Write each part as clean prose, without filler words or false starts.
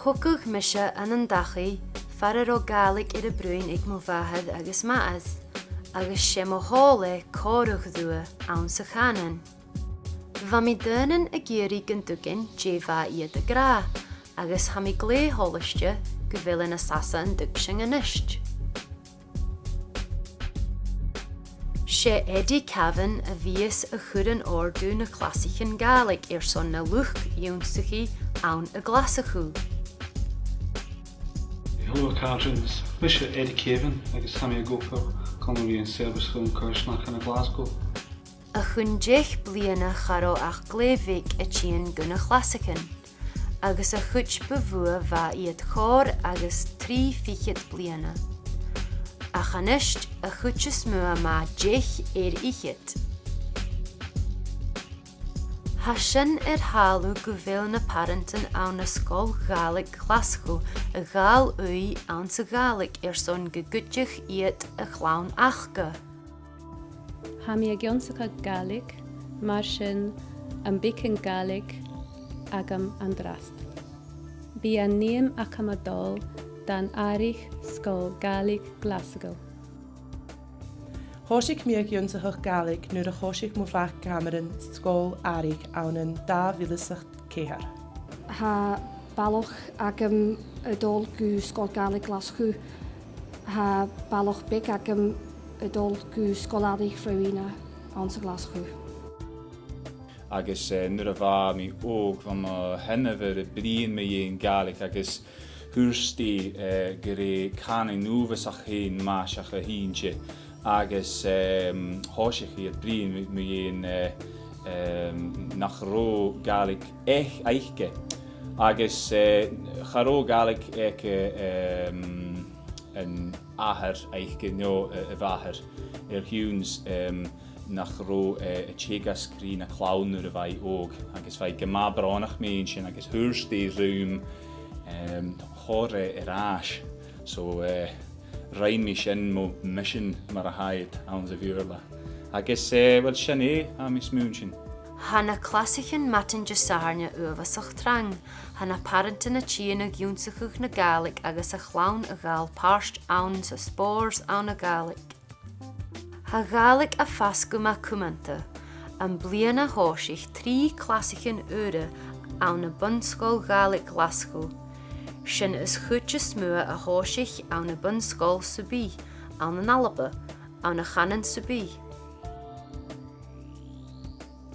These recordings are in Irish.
Chwcwch mysio yn yn dachu, farer o galig i'r brwyn ag mwfahad agos maas, agos siem o hole corwch ddwy awn sy'ch hanen. Fa mi dynen y gyri gyntwgyn jefa i y gra, agos ham i gle holystio gyfilyn y sasa yn dygsyng yn ysg. Se edi cafyn y fies y chwrn ordwn y klasich yn galig son na lwch yw'n sychi awn y glasachw. Hello Carjans, Misha Eddie Cavan, agus Hammy Gopher, Connery and Service Film Kirschnach in Glasgow. A chwn jech bliana charo ach glefig y tîn gwn y clasicyn, agus a chwch befwa fa i et chor agus 3 fichit bliana. A chanisht a chwchus mua ma jech ichit. Hasyn halw gyfil na parentin awn ysgol galig Glasgow y gal wy awn sy galig son gygydych iet y chlawn achga. Hami a gionsacha galig, mar sin am bicin galig agam an drast. Bi an niem ac am adol dan arich sgol galig Glasgow. Horsig mi a gionsacha galig nu'r a horsig mwfach Cameron sgol arich awn yn da filisach cehar. Ha baloch agam adol gu sgol galig Glasgow. Ha baloch big agam adol gu sgoladig Rowena aan sy Glasgow. Agus nu'r a fa mi og van ma henne ver brien me een galig agus hwrsti gyrre can ein nŵfys ach hyn mas ach a hynche agus hosich i et brien me een nach ro galig eichge agus charo galig een aher eichge no y faher huwns nach ro y tjegas grin a clawn ur y fai og agus fai gyma bronach mensin agus hwrsti rwym hore as so rain mi sin mo mission mar a haid awn y fiwrla agus wel sin a mis mwynsin. Hanna klasichin matin jasarnia ufasach trang, hanna parentin a tîn a giúnsachach na galig agus a chlawn a gal parst awn sa spores awn a galig. Ha galig a fasgu ma cumanta, am blian a horsich 3 klasichin ure awn a bunskol galig Glasgow. Sin is chwtjes mua a horsich awn a bunskol subi, awn an alaba, awn a chanan subi.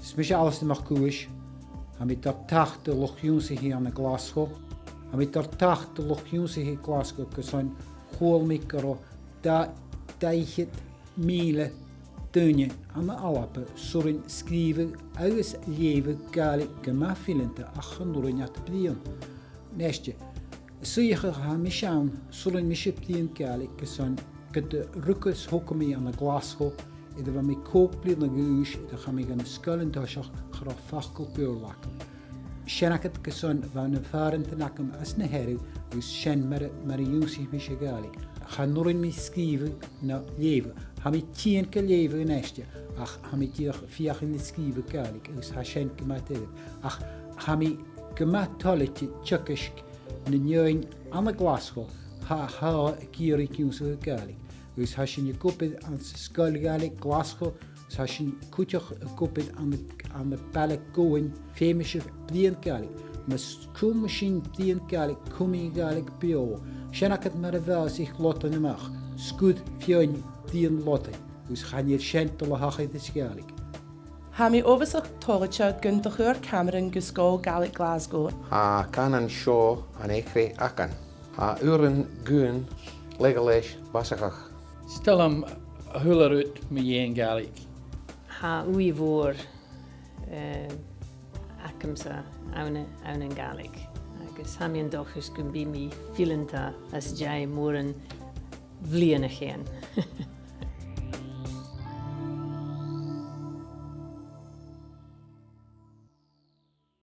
Smisha alles de mag koers. Hamit daar 80 lochjunse hier aan de Glasgow. Hamit daar 80 lochjunse hier Glasgow. Kesan goalmikero da daichet mile tunje aan de Alpen. Sorin schrijven alles leven galik gemafilente achendoren ja te plien. Nestje. Suyige hamishaan sorin misheplien galik kesan de rukkes hokkemi aan de Glasgow. Ieder van mij koopblied naar guus, dan ga ik een schuilentasje graag vachkel beurlaken. Schenak het gezond van een varen te nakken als een herrie, dus schen maar een jonsie misje galik. Ga nooit meer schrijven naar leven. Ga mij 10 keer leven in estje. Ach, ga mij 4 keer schrijven galik. Dus ga schen gemaakt hebben. Ach, ga mij gemaakt tolletje tjukkisch een nieuw aan de Glasgow. Ha kierig jonsie galik. Dus als je koppet aan de skuilgalig Glasgow, dus als je koppet aan de pelle koen, femische pliengalig. Maar schoenmachine pliengalig, komigalig bio. Schenak het maar wel zich lotten mag. Scoot fijn plien lotten. Dus ga je schentel hagen de schalig. Hami overzag tolletje Gunther Cameron gusgol galig Glasgow. Ha kanan show an ekre akan. Ha uren gun legalish basagach. Stel hem huller uit met je galig. Ha ui voor akemsa aunen galig. Agus hamien dochus gumbi mi filenta as jai moren vliene geen.